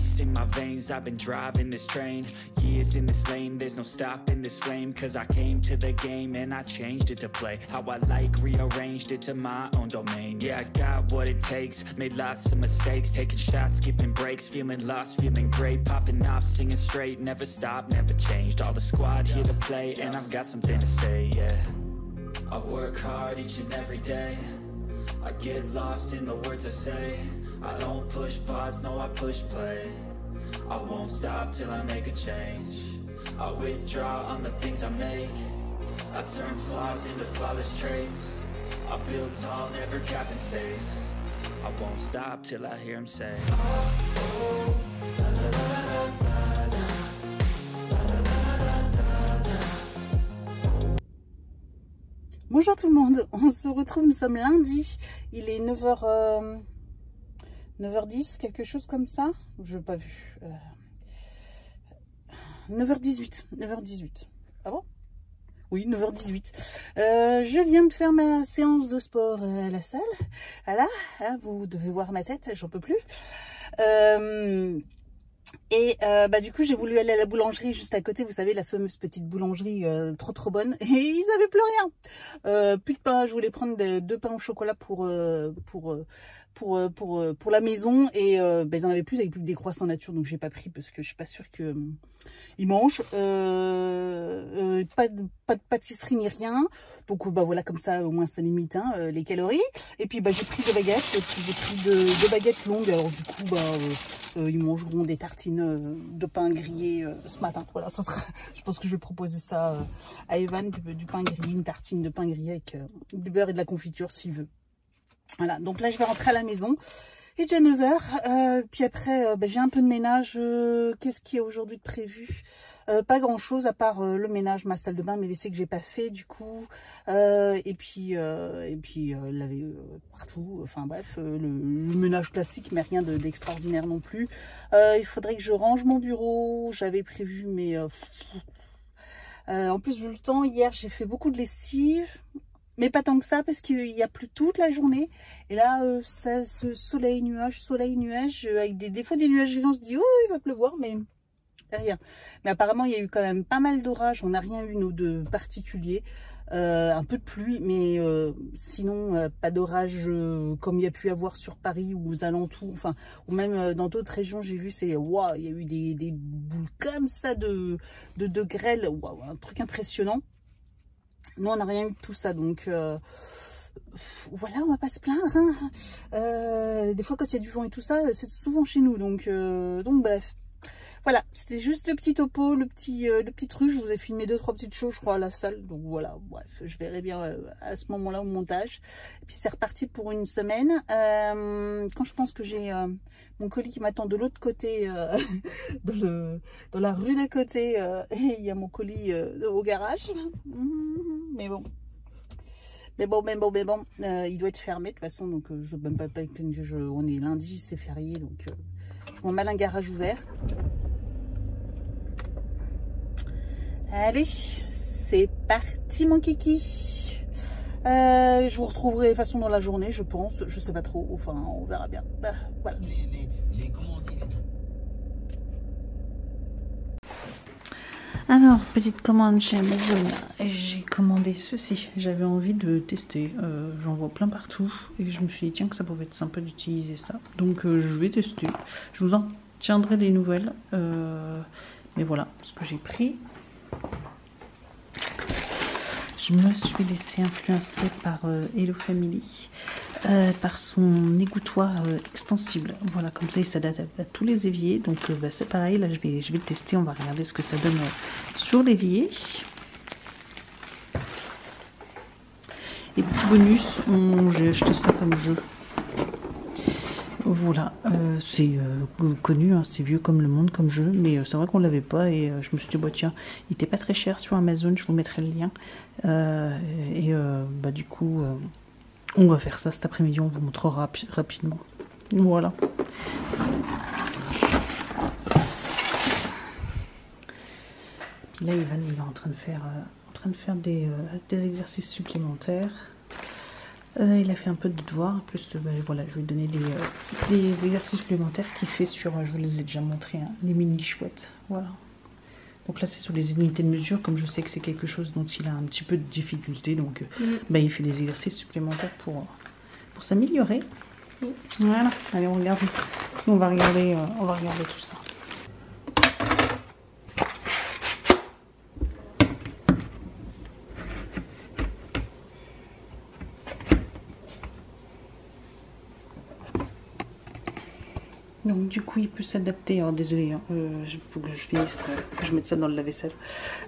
ice in my veins, I've been driving this train. Years in this lane, there's no stopping this flame. Cause I came to the game and I changed it to play how I like, rearranged it to my own domain. Yeah, I got what it takes, made lots of mistakes, taking shots, skipping breaks, feeling lost, feeling great, popping off, singing straight, never stopped, never changed. All the squad here to play, and I've got something to say, yeah. I work hard each and every day, I get lost in the words I say. I don't push pause, no I push play. I won't stop till I make a change. I withdraw on the things I make. I turn flaws into flawless traits. I build tall, never capped in space. I won't stop till I hear him say, oh, la, la, la, la, la, la. Bonjour tout le monde, on se retrouve, nous sommes lundi, il est 9h10, quelque chose comme ça, je n'ai pas vu, 9h18, ah bon? Oui, 9h18. Je viens de faire ma séance de sport à la salle, voilà, hein, vous devez voir ma tête, j'en peux plus. Du coup j'ai voulu aller à la boulangerie juste à côté, vous savez la fameuse petite boulangerie trop bonne, et ils avaient plus rien, plus de pain. Je voulais prendre deux pains au chocolat pour la maison, et ils en avaient plus, avec plus que des croissants nature, donc j'ai pas pris parce que je suis pas sûre que ils mangent. Pas de pâtisserie ni rien, donc voilà, comme ça au moins ça limite les calories. Et puis j'ai pris deux baguettes, et puis j'ai pris deux baguettes longues, alors du coup ils mangeront des tartines de pain grillé ce matin. Voilà, ça sera, je pense que je vais proposer ça à Evan, du pain grillé, une tartine de pain grillé avec du beurre et de la confiture s'il veut. Voilà, donc là je vais rentrer à la maison. Il est déjà 9h, puis après j'ai un peu de ménage. Qu'est-ce qu'il y a aujourd'hui de prévu? Pas grand chose à part le ménage, ma salle de bain, mes WC que j'ai pas fait du coup, et puis laver partout, enfin bref, le ménage classique, mais rien d'extraordinaire non plus. Il faudrait que je range mon bureau, j'avais prévu, mais en plus vu le temps, hier j'ai fait beaucoup de lessive. Mais pas tant que ça, parce qu'il y a plu toute la journée. Et là, ça, ce soleil, nuage, avec des fois des nuages, on se dit, oh, il va pleuvoir, mais rien. Mais apparemment, il y a eu quand même pas mal d'orages. On n'a rien eu, nous, de particulier. Un peu de pluie, mais sinon, pas d'orage comme il y a pu avoir sur Paris ou aux alentours. Enfin, ou même dans d'autres régions, j'ai vu, c'est waouh, il y a eu des boules comme ça de grêle. Waouh, un truc impressionnant. Nous, on n'a rien eu de tout ça, donc voilà, on va pas se plaindre. Des fois, quand il y a du vent et tout ça, c'est souvent chez nous, donc bref. Voilà, c'était juste le petit topo, le petit truc. Je vous ai filmé 2-3 petites choses, je crois, à la salle. Donc voilà, bref, je verrai bien à ce moment-là au montage. Et puis c'est reparti pour une semaine. Quand je pense que j'ai mon colis qui m'attend de l'autre côté, dans la rue d'à côté, et il y a mon colis au garage. Mais bon. il doit être fermé de toute façon, donc je ne veux même pas on est lundi, c'est férié, donc je m'en mal un garage ouvert. Allez, c'est parti mon kiki. Je vous retrouverai de toute façon dans la journée, je pense. Je sais pas trop, enfin on verra bien. Voilà. Alors, petite commande chez Amazon. J'ai commandé ceci. J'avais envie de tester. J'en vois plein partout. Et je me suis dit, tiens, que ça pouvait être sympa d'utiliser ça. Donc, je vais tester. Je vous en tiendrai des nouvelles. Mais voilà ce que j'ai pris. Je me suis laissée influencer par Hello Family, par son égouttoir extensible. Voilà, comme ça il s'adapte à tous les éviers. Donc c'est pareil, là je vais le tester, on va regarder ce que ça donne sur l'évier. Les petits bonus, j'ai acheté ça comme jeu. Voilà, c'est connu, hein, c'est vieux comme le monde comme jeu, mais c'est vrai qu'on l'avait pas, et je me suis dit, bah tiens, il était pas très cher sur Amazon, je vous mettrai le lien. Du coup, on va faire ça cet après-midi, on vous montrera rapidement. Voilà. Puis là, Ivan, il est en train de faire des exercices supplémentaires. Il a fait un peu de devoirs. En plus, voilà, je vais lui donner des exercices supplémentaires qu'il fait sur, je vous les ai déjà montrés, hein, les mini chouettes. Voilà. Donc là, c'est sur les unités de mesure. Comme je sais que c'est quelque chose dont il a un petit peu de difficulté, donc il fait des exercices supplémentaires pour s'améliorer. Voilà. Allez, on regarde. On va regarder tout ça. Donc du coup il peut s'adapter, alors désolé, il faut que je finisse, que je mette ça dans le lave-vaisselle.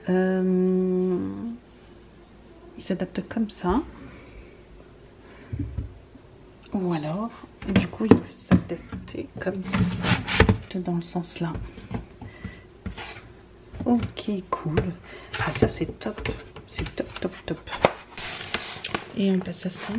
Il s'adapte comme ça. Ou alors, du coup il peut s'adapter comme ça, dans le sens là. Ok, cool. Ah ça c'est top, c'est top, top, top. Et on passe à ça.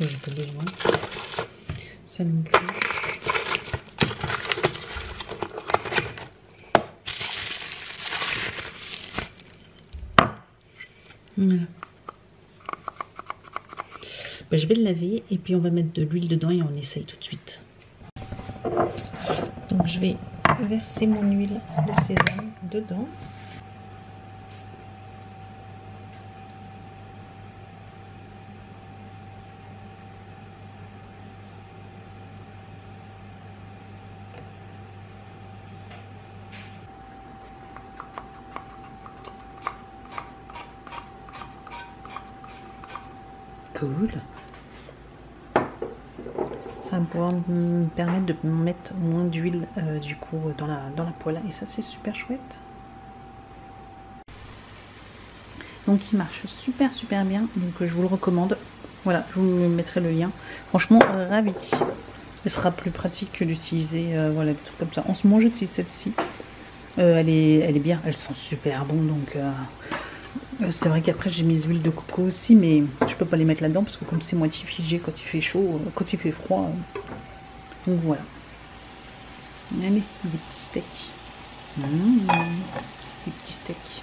J'ai pas besoin. Ça non plus. Voilà. Je vais le laver et puis on va mettre de l'huile dedans et on essaye tout de suite. Donc je vais verser mon huile de sésame dedans. Cool. Ça va pouvoir me permettre de mettre moins d'huile du coup dans la poêle et ça c'est super chouette. Donc il marche super bien, donc je vous le recommande. Voilà, je vous mettrai le lien. Franchement ravi. Ce sera plus pratique que d'utiliser voilà, des trucs comme ça. En ce moment j'utilise celle-ci. Elle est bien, elle sent super bon, donc c'est vrai qu'après j'ai mes huiles de coco aussi, mais je peux pas les mettre là-dedans parce que comme c'est moitié figé quand il fait chaud, quand il fait froid. Donc voilà. Allez, des petits steaks. Des petits steaks.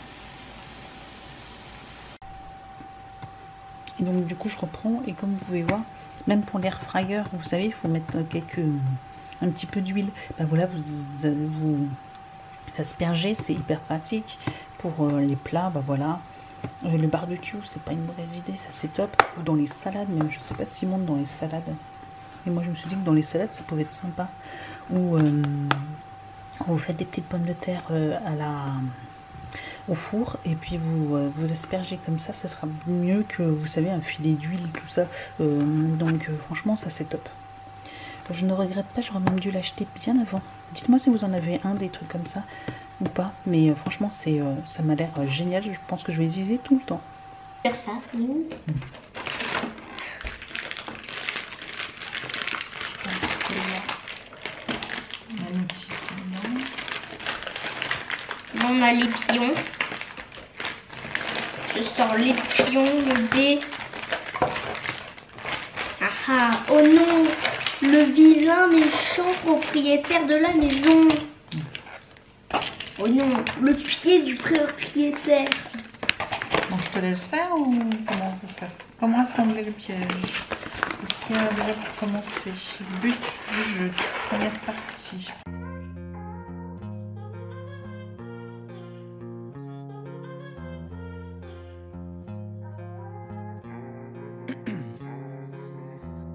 Et donc du coup je reprends et comme vous pouvez voir, même pour l'air fryer, vous savez, il faut mettre un petit peu d'huile. Ben voilà, vous aspergez, c'est hyper pratique pour les plats. Ben voilà. Le barbecue, c'est pas une mauvaise idée, ça c'est top. Ou dans les salades, même je sais pas s'ils montent dans les salades. Et moi je me suis dit que dans les salades ça pouvait être sympa. Ou vous faites des petites pommes de terre au four et puis vous aspergez comme ça sera mieux que vous savez un filet d'huile tout ça. Donc franchement ça c'est top. Je ne regrette pas, j'aurais même dû l'acheter bien avant. Dites-moi si vous en avez un des trucs comme ça ou pas, mais franchement ça m'a l'air génial. Je pense que je vais utiliser tout le temps. Faire ça. On a les pions. Je sors les pions, le dé. Ah, oh non, le vilain méchant propriétaire de la maison. Oh non, le pied du propriétaire. Bon, je te laisse faire ou comment ça se passe? Comment assembler le piège? Est-ce qu'il y a déjà pour commencer? But du jeu, première partie.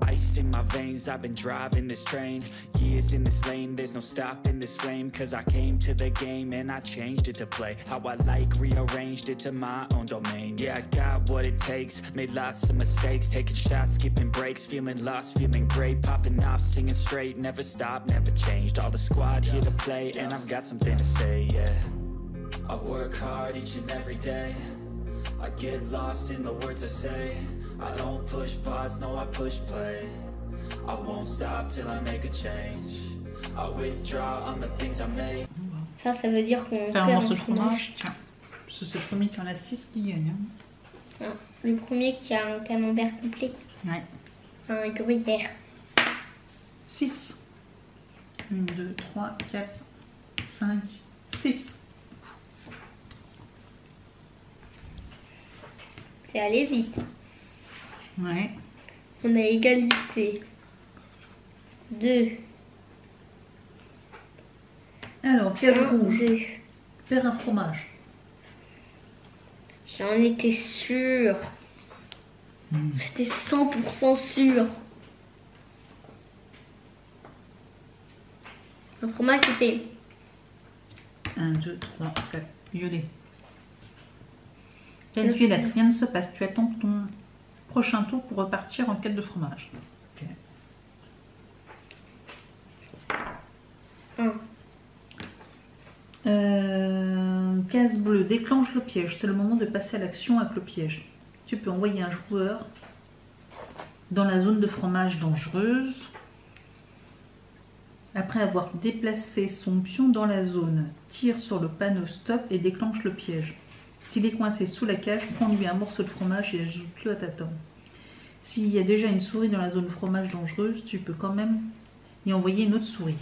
Ice in my veins, I've been driving this train. Years in this lane, there's no stopping this flame. Cause I came to the game and I changed it to play how I like, rearranged it to my own domain. Yeah, I got what it takes, made lots of mistakes, taking shots, skipping breaks, feeling lost, feeling great, popping off, singing straight, never stopped, never changed. All the squad here to play and I've got something to say, yeah. I work hard each and every day, I get lost in the words I say. I don't push pause, no I push play. I won't stop till I make a change. I withdraw on the things I make. Ça veut dire qu'on perd un morceau de fromage. Tiens, c'est le premier qui en a 6 qui gagne. Hein. Le premier qui a un camembert complet. Ouais. Un gruyère. 6. 1, 2, 3, 4, 5, 6. C'est allé vite. Ouais. On a égalité. 2. Alors, case 1, rouge. 2. Faire un fromage. J'en étais sûre. C'était 100% sûr. Un fromage qui fait 1, 2, 3, 4. Violet. Case violette. Rien ne se passe. Tu attends ton prochain tour pour repartir en quête de fromage. Ok. 1. Case bleue. Déclenche le piège. C'est le moment de passer à l'action avec le piège. Tu peux envoyer un joueur dans la zone de fromage dangereuse. Après avoir déplacé son pion dans la zone, tire sur le panneau stop et déclenche le piège. S'il est coincé sous la cage, prends-lui un morceau de fromage et ajoute-le à ta tome. S'il y a déjà une souris dans la zone fromage dangereuse, tu peux quand même y envoyer une autre souris.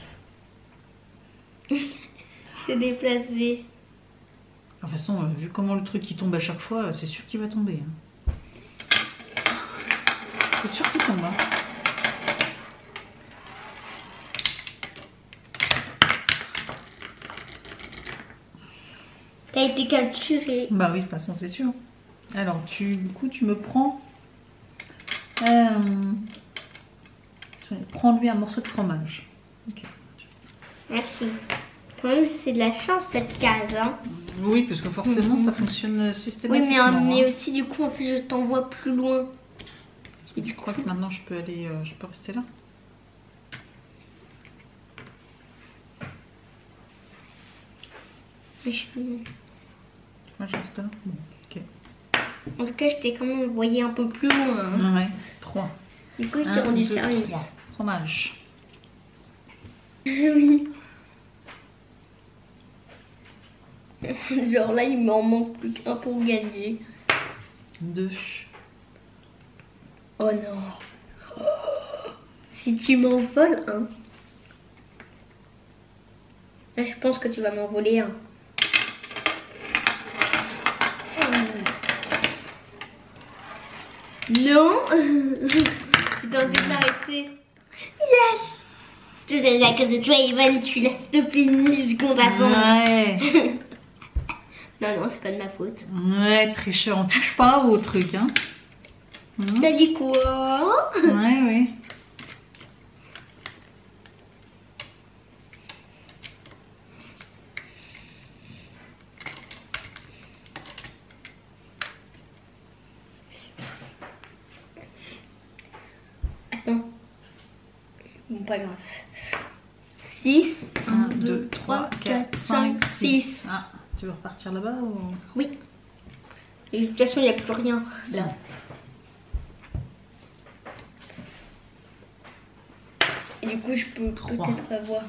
J'ai déplacé. De toute façon, vu comment le truc il tombe à chaque fois, c'est sûr qu'il va tomber. Hein. C'est sûr qu'il tombe. Hein. T'as été capturé. Bah oui, de toute façon, c'est sûr. Alors, du coup, tu me prends... Prends-lui un morceau de fromage. Ok. Merci. Quand même, c'est de la chance cette case. Hein. Oui, parce que forcément, ça fonctionne Oui, systématiquement. mais hein. aussi, du coup, en fait, je t'envoie plus loin. Et du coup, maintenant, je peux aller... je peux rester là. Mais je... Moi, je reste là. Bon, ok. En tout cas, je t'ai quand même envoyé un peu plus loin. Hein. Ouais, 3. Du coup, je t'ai rendu service. 3. Fromage. Oui. Genre là, il m'en manque plus qu'un pour gagner. 2. Oh non. Si tu m'en voles un. Là, je pense que tu vas m'en voler un. Non. J'ai tenté de l'arrêter. Yes. Tout ça, à cause de toi, Evan, tu l'as stoppé une milliseconde avant. Ouais. Non, non, c'est pas de ma faute. Ouais, tricheur, on touche pas au truc, hein. T'as dit quoi? Ouais, ouais. Attends. Bon, pas grave. 6, 1, 2, 3, 4, 5, 6. Ah, tu veux repartir là-bas ou... Oui. Et de toute façon, il n'y a plus rien là. Et du coup, je peux peut-être avoir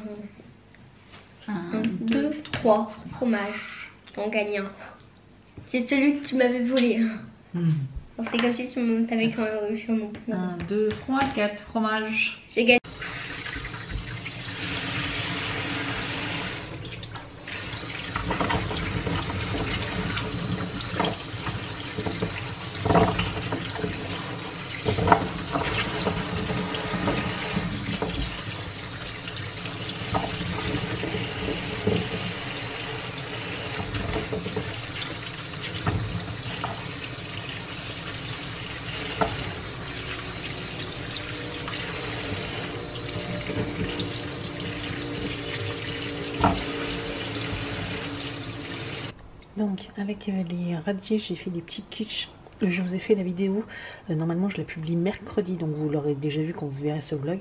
1, 2, 3 fromage. On gagne un. C'est celui que tu m'avais volé. C'est comme si tu m'avais quand même réussi à mon point. 1, 2, 3, 4 fromage. J'ai gagné. Donc avec les radis, j'ai fait des petits quiches. Je vous ai fait la vidéo. Normalement, je la publie mercredi, donc vous l'aurez déjà vu quand vous verrez ce vlog.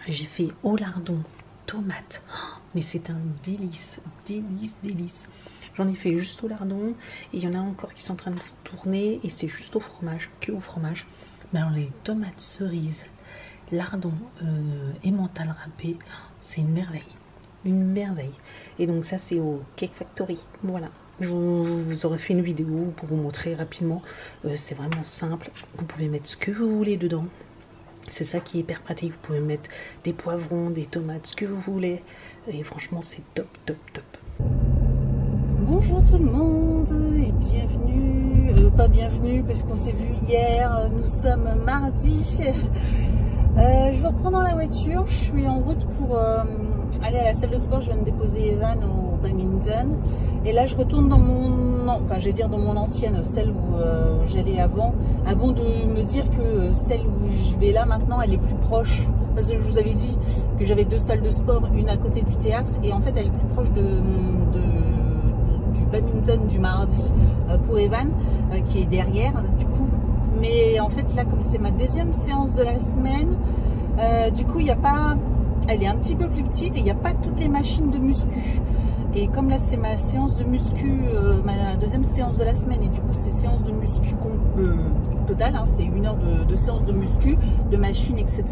J'ai fait au lardon, tomate. Oh, mais c'est un délice, délice, délice. J'en ai fait juste au lardon. Et il y en a encore qui sont en train de tourner. Et c'est juste au fromage, que au fromage. Mais alors les tomates cerises, lardon, emmental râpé, c'est une merveille. Une merveille. Et donc ça, c'est au Cake Factory. Voilà. Je vous aurais fait une vidéo pour vous montrer rapidement. C'est vraiment simple. Vous pouvez mettre ce que vous voulez dedans. C'est ça qui est hyper pratique. Vous pouvez mettre des poivrons, des tomates, ce que vous voulez. Et franchement, c'est top, top, top. Bonjour tout le monde et bienvenue. Pas bienvenue parce qu'on s'est vu hier. Nous sommes mardi. Je vais reprendre la voiture. Je suis en route pour aller à la salle de sport. Je viens de déposer Evan au badminton. Et là, je retourne dans mon... Enfin, je vais dire dans mon ancienne, celle où j'allais avant de me dire que celle où je vais là maintenant, elle est plus proche. Parce que je vous avais dit que j'avais 2 salles de sport, une à côté du théâtre. Et en fait, elle est plus proche du badminton du mardi pour Evan, qui est derrière, du coup. Mais en fait, là, comme c'est ma 2e séance de la semaine, du coup, il n'y a pas... Elle est un petit peu plus petite et il n'y a pas toutes les machines de muscu. Et comme là, c'est ma séance de muscu, ma 2e séance de la semaine, et du coup, c'est séance de muscu totale, hein, c'est 1 heure de séance de muscu, de machines, etc.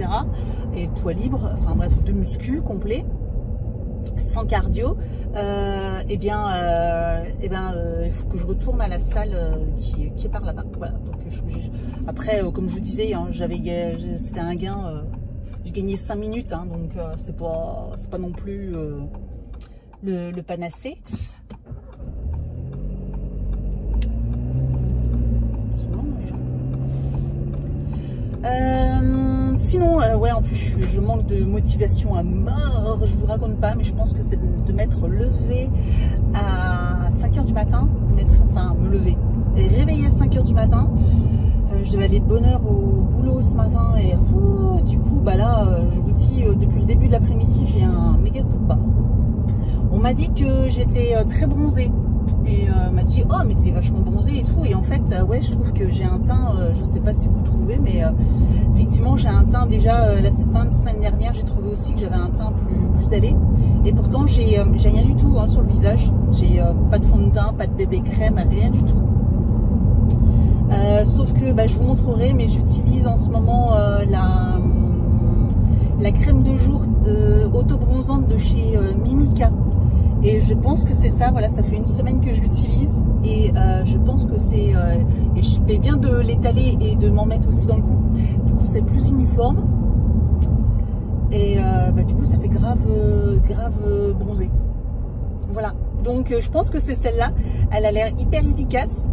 Et de poids libre, enfin bref, de muscu complet. Sans cardio, il faut que je retourne à la salle qui est par là-bas. Voilà. Donc, après, comme je vous disais, hein, c'était un gain. J'ai gagné 5 minutes, hein, donc c'est pas non plus le panacée. Ils sont longs, les gens. Sinon, ouais, en plus, je manque de motivation à mort, je vous raconte pas, mais je pense que c'est de m'être levé à 5 h du matin, me lever, et réveiller à 5 h du matin. Je devais aller de bonne heure au boulot ce matin, et du coup, bah là, je vous dis, depuis le début de l'après-midi, j'ai un méga coup de barre. On m'a dit que j'étais très bronzée. Et m'a dit, oh mais t'es vachement bronzée et tout. Et en fait, ouais, je trouve que j'ai un teint, je sais pas si vous le trouvez, mais effectivement j'ai un teint déjà, la fin de semaine dernière, j'ai trouvé aussi que j'avais un teint plus allé. Et pourtant j'ai rien du tout, hein, sur le visage. J'ai pas de fond de teint, pas de bébé crème, rien du tout. Sauf que bah, je vous montrerai, mais j'utilise en ce moment la crème de jour auto-bronzante de chez Mimica. Et je pense que c'est ça, voilà, ça fait 1 semaine que je l'utilise. Et je pense que c'est... et je fais bien de l'étaler et de m'en mettre aussi dans le cou. Du coup, c'est plus uniforme. Et bah, du coup, ça fait grave bronzé. Voilà. Donc, je pense que c'est celle-là. Elle a l'air hyper efficace.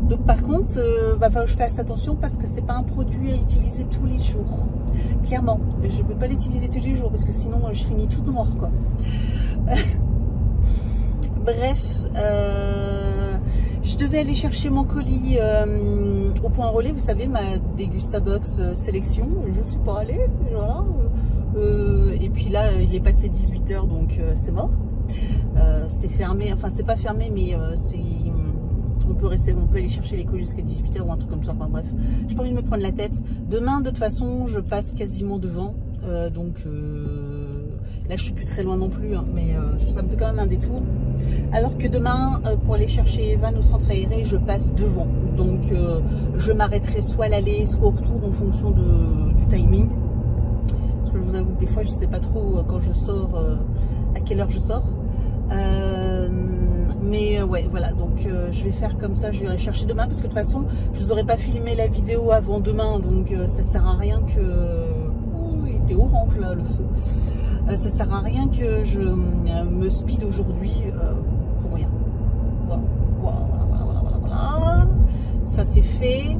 Donc par contre, va falloir que je fasse attention parce que c'est pas un produit à utiliser tous les jours. Clairement, je peux pas l'utiliser tous les jours parce que sinon je finis toute noire, quoi. Bref, je devais aller chercher mon colis au point relais, vous savez, ma Dégustabox sélection. Je suis pas allée, voilà. Et puis là, il est passé 18 h, donc c'est mort. C'est fermé, enfin c'est pas fermé, mais c'est... On peut aller chercher les colis jusqu'à 18 h ou un truc comme ça, enfin bref. J'ai pas envie de me prendre la tête. Demain, de toute façon, je passe quasiment devant. Donc là, je suis plus très loin non plus, hein, mais ça me fait quand même un détour. Alors que demain, pour aller chercher Evan au centre aéré, je passe devant. Donc je m'arrêterai soit à l'aller, soit au retour en fonction du timing. Parce que je vous avoue que des fois, je sais pas trop quand je sors, à quelle heure je sors. Mais ouais, voilà, donc je vais faire comme ça, je vais aller chercher demain parce que de toute façon, je vous aurais pas filmé la vidéo avant demain, donc ça sert à rien que... Oh, il était orange là, le feu. Ça sert à rien que je me speed aujourd'hui pour rien. Voilà. Ça c'est fait.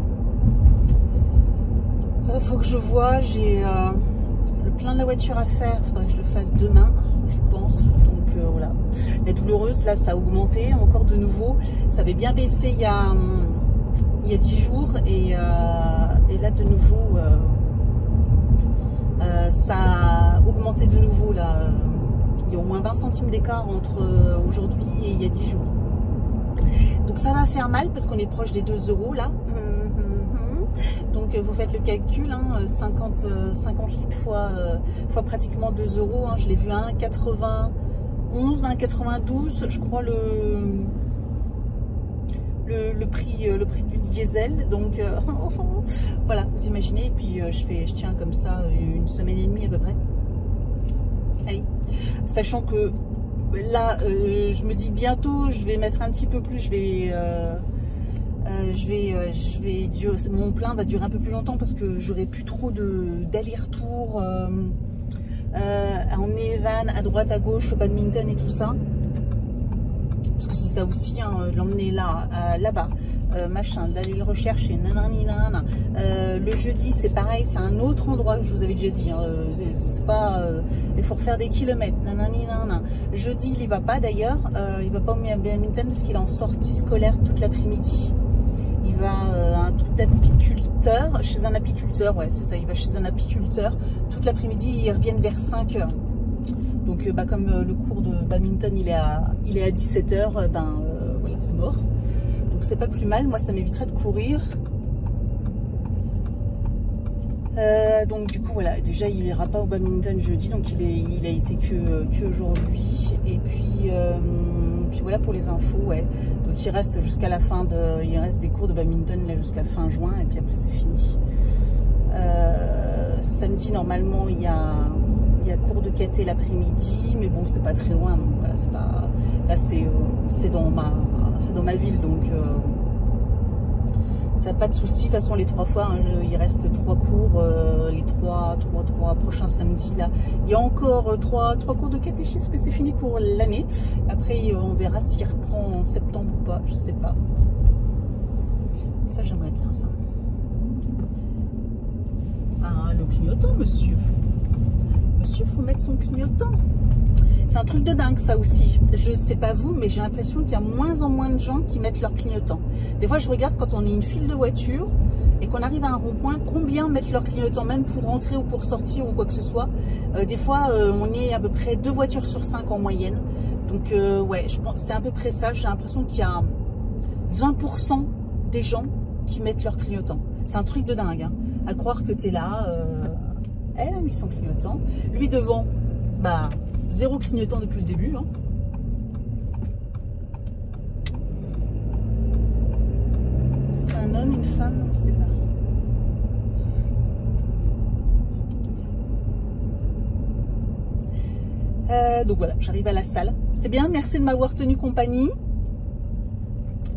Faut que je vois, j'ai le plein de la voiture à faire, faudrait que je le fasse demain, je pense. Voilà. La douloureuse, là, ça a augmenté encore de nouveau. Ça avait bien baissé il y a 10 jours. Et là, de nouveau, ça a augmenté de nouveau. Là. Il y a au moins 20 centimes d'écart entre aujourd'hui et il y a 10 jours. Donc ça va faire mal parce qu'on est proche des 2 € là. Donc vous faites le calcul, hein, 50 litres fois pratiquement 2 €. Hein. Je l'ai vu à 1,80 1,92, je crois, le prix du diesel. Donc voilà, vous imaginez. Et puis je tiens comme ça 1 semaine et demie à peu près. Allez, sachant que là, je me dis bientôt, je vais mettre un petit peu plus, mon plein va durer un peu plus longtemps parce que j'aurai plus trop d'aller-retour en Evan, à droite, à gauche, au badminton et tout ça. Parce que c'est ça aussi, hein, l'emmener là-bas, machin, d'aller le rechercher, nanani, nanana. Le jeudi, c'est pareil, c'est un autre endroit que je vous avais déjà dit. Hein, c'est pas, il faut refaire des kilomètres, nanani, nanana. Jeudi, il y va pas d'ailleurs, il va pas au badminton parce qu'il est en sortie scolaire toute l'après-midi. Il va un truc d'apiculteur, chez un apiculteur, ouais, c'est ça, il va chez un apiculteur. Toute l'après-midi, ils reviennent vers 5 h. Donc, comme le cours de badminton, il est à 17 h, voilà, c'est mort. Donc, c'est pas plus mal. Moi, ça m'éviterait de courir. Donc, du coup, voilà. Déjà, il n'ira pas au badminton jeudi. Donc, il a été que aujourd'hui. Et puis voilà pour les infos, ouais. Donc, il reste jusqu'à la fin il reste des cours de badminton là jusqu'à fin juin. Et puis après, c'est fini. Samedi, normalement, il y a cours de caté l'après-midi, mais bon, c'est pas très loin, donc voilà, c'est pas, là c'est dans ma ville, donc ça n'a pas de souci. De toute façon, les 3 fois, hein, il reste 3 cours, les 3 prochains samedis là. Il y a encore 3 cours de catéchisme, mais c'est fini pour l'année. Après, on verra s'il reprend en septembre ou pas, je sais pas. Ça, j'aimerais bien ça. Ah, le clignotant, monsieur. Monsieur, faut mettre son clignotant. C'est un truc de dingue, ça aussi. Je sais pas vous, mais j'ai l'impression qu'il y a moins en moins de gens qui mettent leur clignotant. Des fois, je regarde quand on est une file de voitures et qu'on arrive à un rond-point, combien mettent leur clignotant, même pour rentrer ou pour sortir ou quoi que ce soit. Des fois, on est à peu près 2 voitures sur 5 en moyenne. Donc, ouais, je pense c'est à peu près ça. J'ai l'impression qu'il y a 20% des gens qui mettent leur clignotant. C'est un truc de dingue, hein. À croire que tu es là... Elle a mis son clignotant. Lui devant, bah, 0 clignotant depuis le début. Hein. C'est un homme, une femme, on ne sait pas. Donc voilà, j'arrive à la salle. C'est bien, merci de m'avoir tenu compagnie.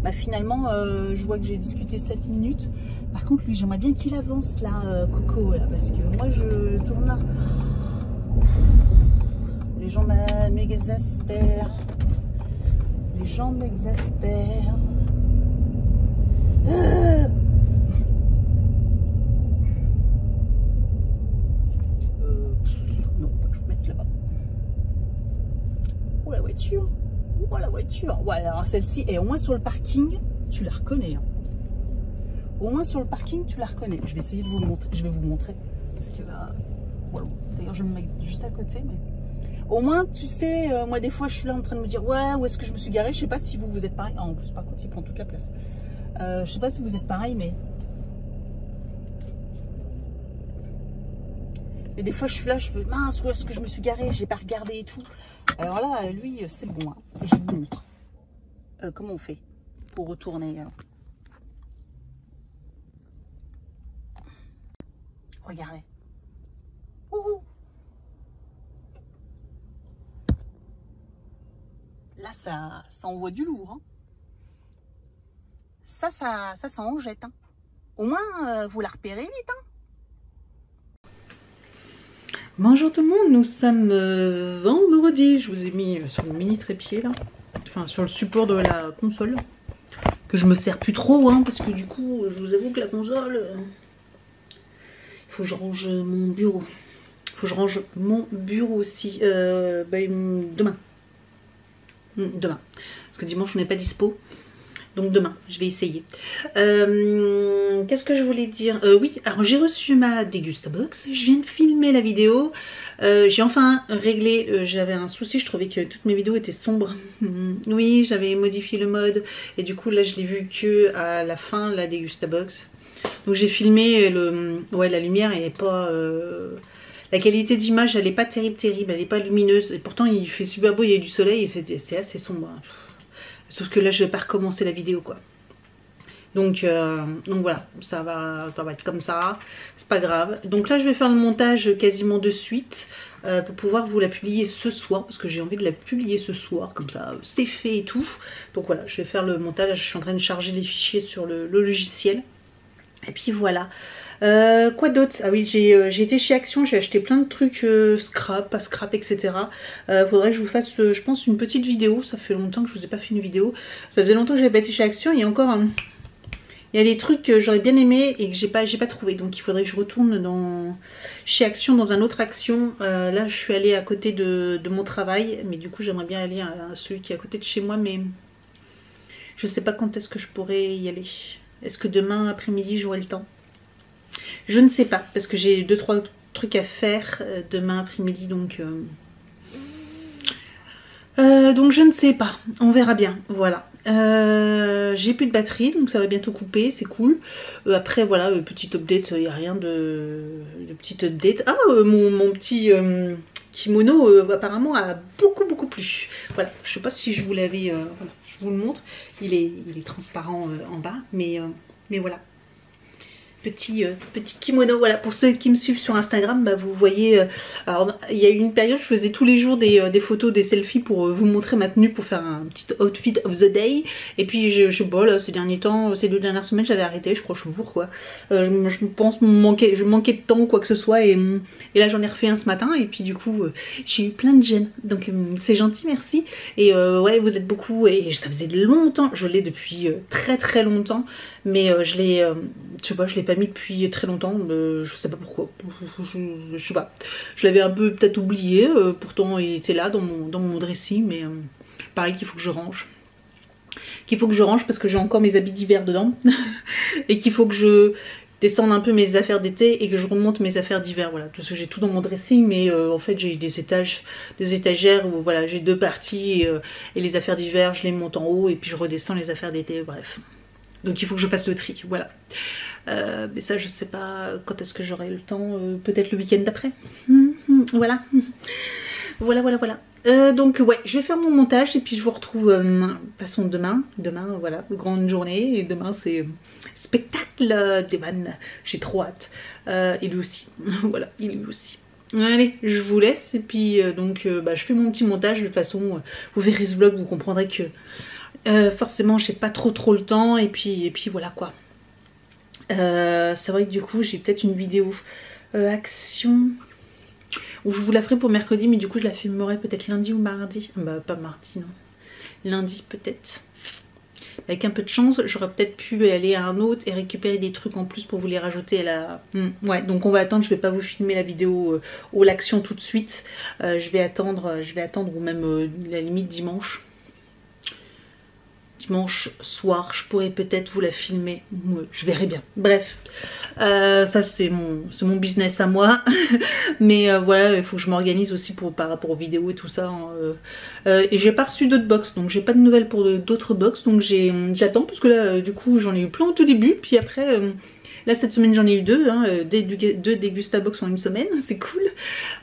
Bah finalement, je vois que j'ai discuté 7 minutes. Par contre, lui, j'aimerais bien qu'il avance là, Coco, là, parce que moi, je tourne là. Les gens m'exaspèrent. Les gens m'exaspèrent. Non, je vais mettre là-bas. Oh, la voiture. Oh, la voiture. Ouais, alors celle-ci, et au moins sur le parking, tu la reconnais. Hein. Au moins sur le parking, tu la reconnais. Je vais essayer de vous le montrer. Je vais vous montrer. Parce que là, voilà. D'ailleurs, je me mets juste à côté, mais au moins, tu sais, moi, des fois, je suis là en train de me dire, ouais, où est-ce que je me suis garée? Je sais pas si vous êtes pareil. Ah, en plus, par contre, il prend toute la place. Je sais pas si vous êtes pareil, mais des fois, je suis là, je veux, mince, où est-ce que je me suis garée? J'ai pas regardé et tout. Alors là, lui, c'est bon. Hein. Je vous montre. Comment on fait pour retourner Regardez. Ouhou. Là, ça envoie du lourd. Hein. Ça en jette. Hein. Au moins, vous la repérez vite. Hein. Bonjour tout le monde, nous sommes vendredi. Je vous ai mis sur le mini trépied là, enfin sur le support de la console, que je me sers plus trop, hein, parce que du coup, je vous avoue que la console, il faut que je range mon bureau. Il faut que je range mon bureau aussi, demain. Demain, parce que dimanche on n'est pas dispo. Donc demain, je vais essayer. Qu'est-ce que je voulais dire? Oui, alors j'ai reçu ma Dégustabox. Je viens de filmer la vidéo. J'ai enfin réglé, j'avais un souci, je trouvais que toutes mes vidéos étaient sombres. Oui, j'avais modifié le mode. Et du coup, là, je l'ai vu que à la fin, la Dégustabox. Donc j'ai filmé, la lumière elle n'est pas... la qualité d'image, elle n'est pas terrible, elle n'est pas lumineuse. Et pourtant, il fait super beau, il y a du soleil et c'est assez sombre. Sauf que là, je vais pas recommencer la vidéo, quoi. Donc voilà, ça va être comme ça. C'est pas grave. Donc là, je vais faire le montage quasiment de suite. pour pouvoir vous la publier ce soir, parce que j'ai envie de la publier ce soir, comme ça c'est fait et tout. Donc voilà, je vais faire le montage, je suis en train de charger les fichiers sur le logiciel. Et puis voilà. Quoi d'autre? Ah oui, j'ai été chez Action, j'ai acheté plein de trucs scrap, pas scrap, etc. Faudrait que je vous fasse, je pense, une petite vidéo. Ça fait longtemps que je vous ai pas fait une vidéo. Ça faisait longtemps que j'avais pas été chez Action. Il y a encore il y a des trucs que j'aurais bien aimé et que j'ai pas trouvé. Donc il faudrait que je retourne chez Action, dans un autre Action. Là, je suis allée à côté de mon travail. Mais du coup, j'aimerais bien aller à celui qui est à côté de chez moi. Mais je sais pas quand est-ce que je pourrais y aller. Est-ce que demain après-midi, j'aurai le temps? Je ne sais pas, parce que j'ai 2-3 trucs à faire demain après-midi, donc je ne sais pas, on verra bien, voilà. J'ai plus de batterie, donc ça va bientôt couper, c'est cool. Après, voilà, petite update, il n'y a rien de petite update. Ah, mon petit kimono, apparemment, a beaucoup plu. Voilà, je sais pas si je vous l'avais... voilà, je vous le montre, il est transparent en bas, mais voilà. Petit kimono, voilà, pour ceux qui me suivent sur Instagram, bah, vous voyez, alors il y a eu une période, je faisais tous les jours des photos, des selfies pour vous montrer ma tenue, pour faire un petit outfit of the day, et puis je sais pas, là, ces derniers temps, ces 2 dernières semaines, j'avais arrêté, je crois, je suis pourquoi, je pense je manquais de temps, quoi que ce soit, et là j'en ai refait un ce matin, et puis du coup, j'ai eu plein de j'aime, donc c'est gentil, merci, et ouais, vous êtes beaucoup, et ça faisait longtemps, je l'ai depuis très longtemps, mais je l'ai, je sais pas, je l'ai pas mis depuis très longtemps, je sais pas pourquoi, je sais pas, je l'avais un peu peut-être oublié, pourtant il était là dans mon dressing, mais pareil qu'il faut que je range. Parce que j'ai encore mes habits d'hiver dedans, et qu'il faut que je descende un peu mes affaires d'été et que je remonte mes affaires d'hiver, voilà, parce que j'ai tout dans mon dressing, mais en fait j'ai des étagères où voilà, j'ai 2 parties, et les affaires d'hiver je les monte en haut et puis je redescends les affaires d'été, bref. Donc il faut que je fasse le tri, voilà. Mais ça je sais pas quand est-ce que j'aurai le temps, peut-être le week-end d'après. Voilà. Voilà. Donc ouais, je vais faire mon montage et puis je vous retrouve de toute façon demain, voilà, grande journée, et demain c'est spectacle d'Evan, j'ai trop hâte. Et lui aussi, voilà, il lui aussi. Allez, je vous laisse et puis je fais mon petit montage. De toute façon, vous verrez ce vlog, vous comprendrez que forcément j'ai pas trop le temps, et puis voilà quoi. C'est vrai que du coup j'ai peut-être une vidéo Action où je vous la ferai pour mercredi, mais du coup je la filmerai peut-être lundi ou mardi. Bah pas mardi non, lundi peut-être. Avec un peu de chance, j'aurais peut-être pu aller à un autre et récupérer des trucs en plus pour vous les rajouter à la... Ouais, donc on va attendre, je vais pas vous filmer la vidéo au l'Action tout de suite. Je vais attendre ou même la limite dimanche. Dimanche soir, je pourrais peut-être vous la filmer, je verrai bien. Bref, ça c'est mon business à moi, mais voilà, il faut que je m'organise aussi par rapport aux vidéos et tout ça. Et j'ai pas reçu d'autres box, donc j'ai pas de nouvelles pour d'autres box, donc j'attends, parce que là du coup j'en ai eu plein au tout début, puis après là cette semaine j'en ai eu 2, deux Dégustabox en une semaine, c'est cool.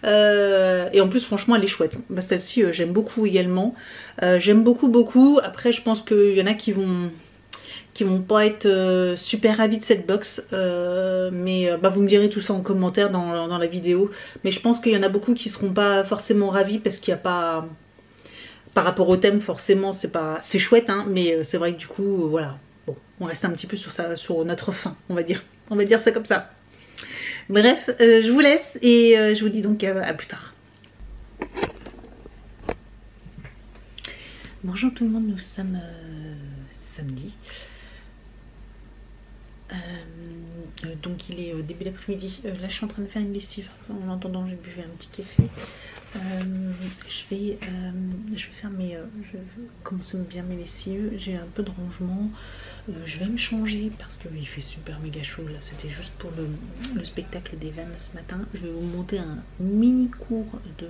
Et en plus franchement elle est chouette, bah, celle-ci j'aime beaucoup également, j'aime beaucoup. Après je pense qu'il y en a qui vont pas être super ravis de cette box, mais vous me direz tout ça en commentaire dans la vidéo, mais je pense qu'il y en a beaucoup qui seront pas forcément ravis, parce qu'il n'y a pas, par rapport au thème forcément c'est chouette, hein, mais c'est vrai que du coup voilà, bon, on reste un petit peu sur notre fin, on va dire ça comme ça. Bref, je vous laisse et je vous dis donc à plus tard. Bonjour tout le monde, nous sommes samedi. Donc il est au début d'après-midi. Là je suis en train de faire une lessive. En l'entendant j'ai bu un petit café. Je vais faire je vais commencer bien mes lessives. J'ai un peu de rangement. Je vais me changer parce qu'il fait super méga chaud là. C'était juste pour le spectacle d'Evan ce matin. Je vais vous monter un mini cours de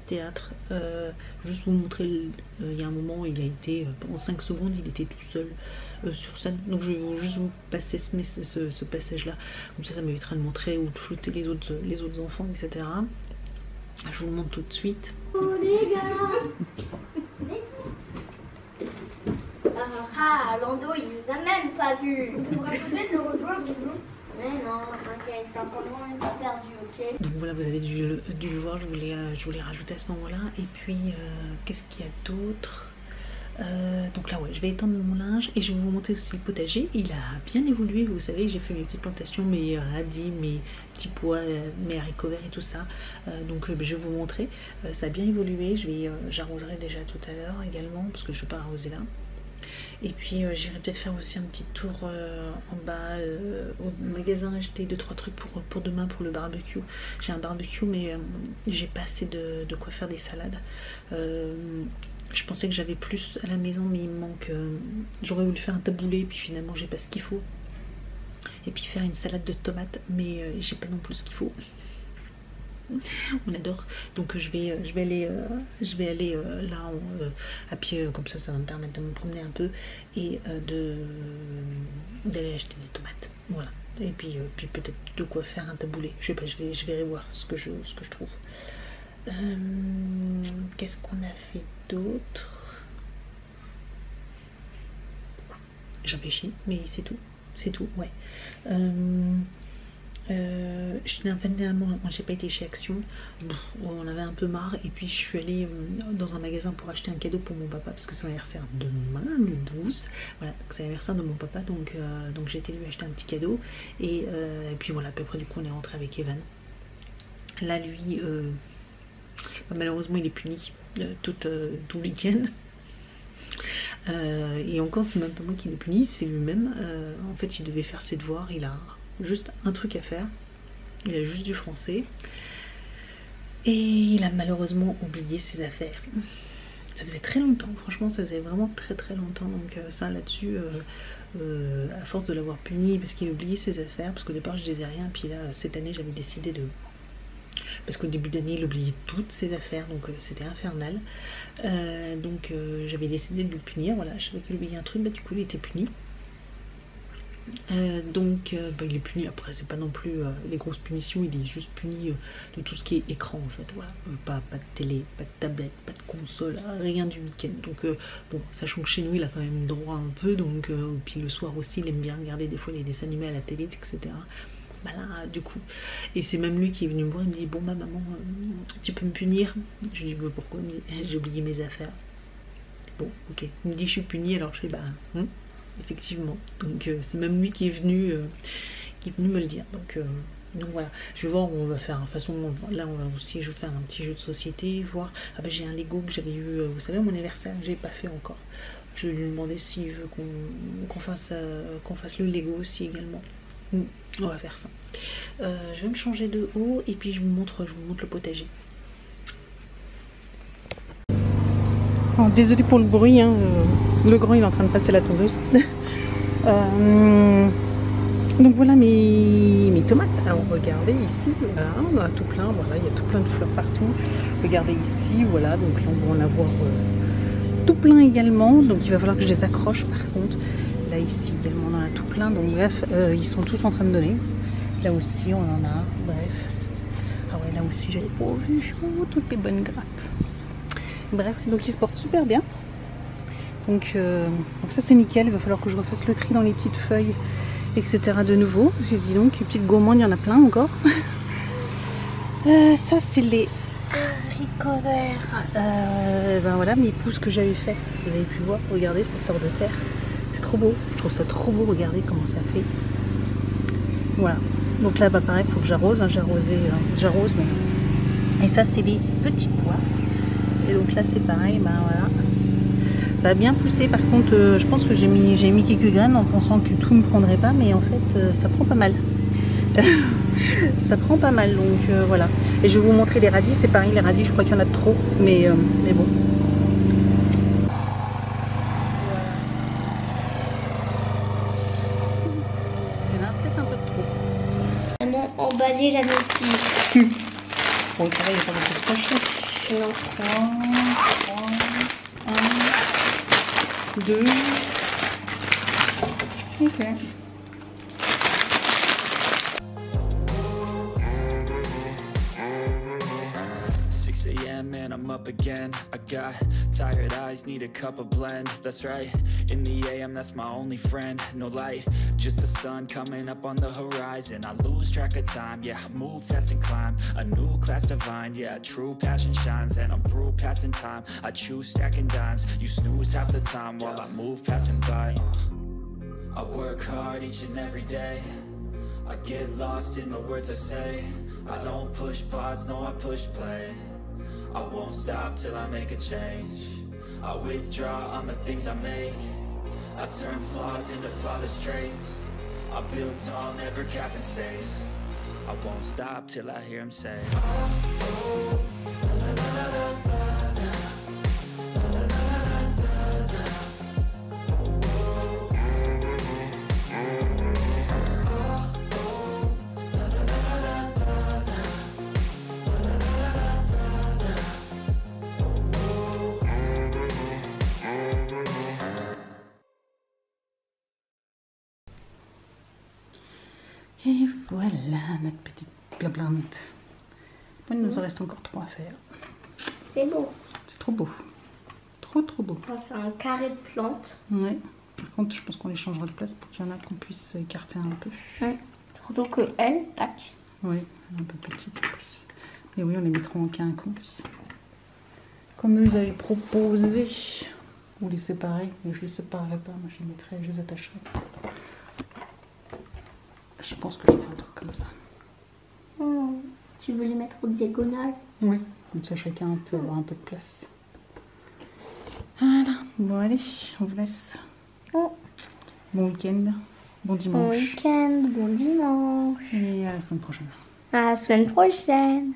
théâtre. Juste vous montrer, il y a un moment il a été, pendant 5 secondes il était tout seul sur scène, donc je vais juste vous passer ce passage là, comme ça m'évitera de montrer ou de flouter les autres enfants, etc. Je vous le montre tout de suite. Oh les gars. Lando il nous a même pas vus. On devrait peut-être le rejoindre, non? Mais non, t'inquiète, on n'est pas perdu, ok? Donc voilà, vous avez dû le voir, je voulais rajouter à ce moment-là. Et puis, qu'est-ce qu'il y a d'autre? Donc là, ouais, je vais étendre mon linge et je vais vous montrer aussi le potager. Il a bien évolué, vous savez, j'ai fait mes petites plantations, mes radis, mes petits pois, mes haricots verts et tout ça. Donc je vais vous montrer. Ça a bien évolué, j'arroserai déjà tout à l'heure également, parce que je ne vais pas arroser là. Et puis j'irai peut-être faire aussi un petit tour en bas au magasin, acheter 2-3 trucs pour demain pour le barbecue. J'ai un barbecue mais j'ai pas assez de quoi faire des salades. Je pensais que j'avais plus à la maison mais il me manque, j'aurais voulu faire un taboulé puis finalement j'ai pas ce qu'il faut. Et puis faire une salade de tomates mais j'ai pas non plus ce qu'il faut. On adore, donc je vais aller là à pied, comme ça va me permettre de me promener un peu et d'aller acheter des tomates, voilà. Et puis peut-être de quoi faire un taboulé, je sais pas, je verrai voir ce que je trouve. Qu'est-ce qu'on a fait d'autre? J'en réfléchis, mais c'est tout, ouais. Finalement, j'ai pas été chez Action, on avait un peu marre et puis je suis allée dans un magasin pour acheter un cadeau pour mon papa parce que c'est son anniversaire demain le 12, voilà, c'est l'anniversaire de mon papa, donc j'ai été lui acheter un petit cadeau et puis voilà, à peu près du coup on est rentré avec Evan. Là lui malheureusement il est puni tout le week-end. Et encore c'est même pas moi qui l'ai puni, c'est lui-même. En fait il devait faire ses devoirs, il a juste un truc à faire, il a juste du français et il a malheureusement oublié ses affaires. Ça faisait très longtemps, franchement ça faisait vraiment très longtemps, donc ça là-dessus à force de l'avoir puni parce qu'il a oublié ses affaires, parce qu'au départ je disais rien, puis là cette année j'avais décidé de, parce qu'au début d'année il oubliait toutes ses affaires, donc c'était infernal, donc j'avais décidé de le punir, voilà, je savais qu'il oubliait un truc, bah du coup il était puni. Donc il est puni, après c'est pas non plus les grosses punitions, il est juste puni de tout ce qui est écran en fait, voilà, pas de télé, pas de tablette, pas de console, rien du week-end, donc bon, sachant que chez nous il a quand même droit un peu, donc puis le soir aussi il aime bien regarder des fois les dessins animés à la télé, etc. Bah là du coup, et c'est même lui qui est venu me voir, il me dit bon bah maman tu peux me punir, je lui dis bah, pourquoi, j'ai oublié mes affaires, bon ok, il me dit je suis puni, alors je fais bah effectivement, donc c'est même lui qui est venu me le dire, donc voilà, je vais voir où on va faire. De toute façon là on va aussi faire un petit jeu de société, voir, ah bah j'ai un Lego que j'avais eu vous savez à mon anniversaire, j'ai pas fait encore, je vais lui demander s'il veut qu'on fasse le Lego aussi également. On va faire ça. Je vais me changer de haut et puis je vous montre le potager. Oh, désolée pour le bruit, hein, le grand il est en train de passer la tondeuse. Donc voilà mes tomates. Alors regardez ici, voilà, on a tout plein, voilà, il y a tout plein de fleurs partout. Regardez ici, voilà, donc là on va en avoir tout plein également. Donc il va falloir que je les accroche par contre. Là ici également on en a tout plein, donc bref, ils sont tous en train de donner. Là aussi on en a, bref. Ah ouais, là aussi j'avais pas vu, oh, toutes les bonnes grappes. Bref, donc ils se portent super bien. Donc ça c'est nickel, il va falloir que je refasse le tri dans les petites feuilles, etc. de nouveau. J'ai dit donc, les petites gourmandes, il y en a plein encore. Ça c'est les haricots verts. Ben voilà, mes pousses que j'avais faites, vous avez pu voir, regardez, ça sort de terre. C'est trop beau, je trouve ça trop beau, regardez comment ça fait. Voilà, donc là bah pareil, il faut que j'arrose, hein, j'arrose. Mais... Et ça c'est les petits pois. Et donc là c'est pareil, ben voilà. Ça a bien poussé, par contre je pense que j'ai mis quelques graines en pensant que tout ne prendrait pas, mais en fait ça prend pas mal. Ça prend pas mal, donc voilà. Et je vais vous montrer les radis, c'est pareil, les radis je crois qu'il y en a de trop, mais bon. Il y en a peut-être un peu de trop. Vraiment emballer la notice. Bon ça va, il n'y a pas beaucoup de sachets. Non. 3, 1, 2. Ok. 6 a.m. and I'm up again. I got tired eyes, need a cup of blend. That's right, in the AM, that's my only friend. No light, just the sun coming up on the horizon. I lose track of time, yeah, I move fast and climb. A new class divine, yeah, true passion shines. And I'm through passing time, I choose stacking dimes. You snooze half the time while I move passing by. I work hard each and every day. I get lost in the words I say. I don't push pause, no I push play. I won't stop till I make a change. I withdraw on the things I make. I turn flaws into flawless traits. I build tall, never capped in space. I won't stop till I hear him say, oh, la, la, la, la, la, la, la, la, la, la. Et voilà notre petite blablante. Bon, il nous en reste encore 3 à faire. C'est beau. C'est trop beau. Trop beau. On va faire un carré de plantes. Ouais. Par contre, je pense qu'on les changera de place pour qu'il y en a qu'on puisse écarter un peu. Ouais. Surtout que elle, tac. Oui, un peu petite en plus. Mais oui, on les mettra en quinconce. Comme eux, ils avaient proposé. Ou les séparer. Mais je les séparerai pas. Moi, je les mettrai, je les attacherai. Je pense que je ferai un truc comme ça. Tu veux les mettre au diagonale? Oui, comme ça chacun peut avoir un peu de place. Voilà, bon allez, on vous laisse. Oh. Bon week-end, bon dimanche. Bon week-end, bon dimanche. Et à la semaine prochaine. À la semaine prochaine.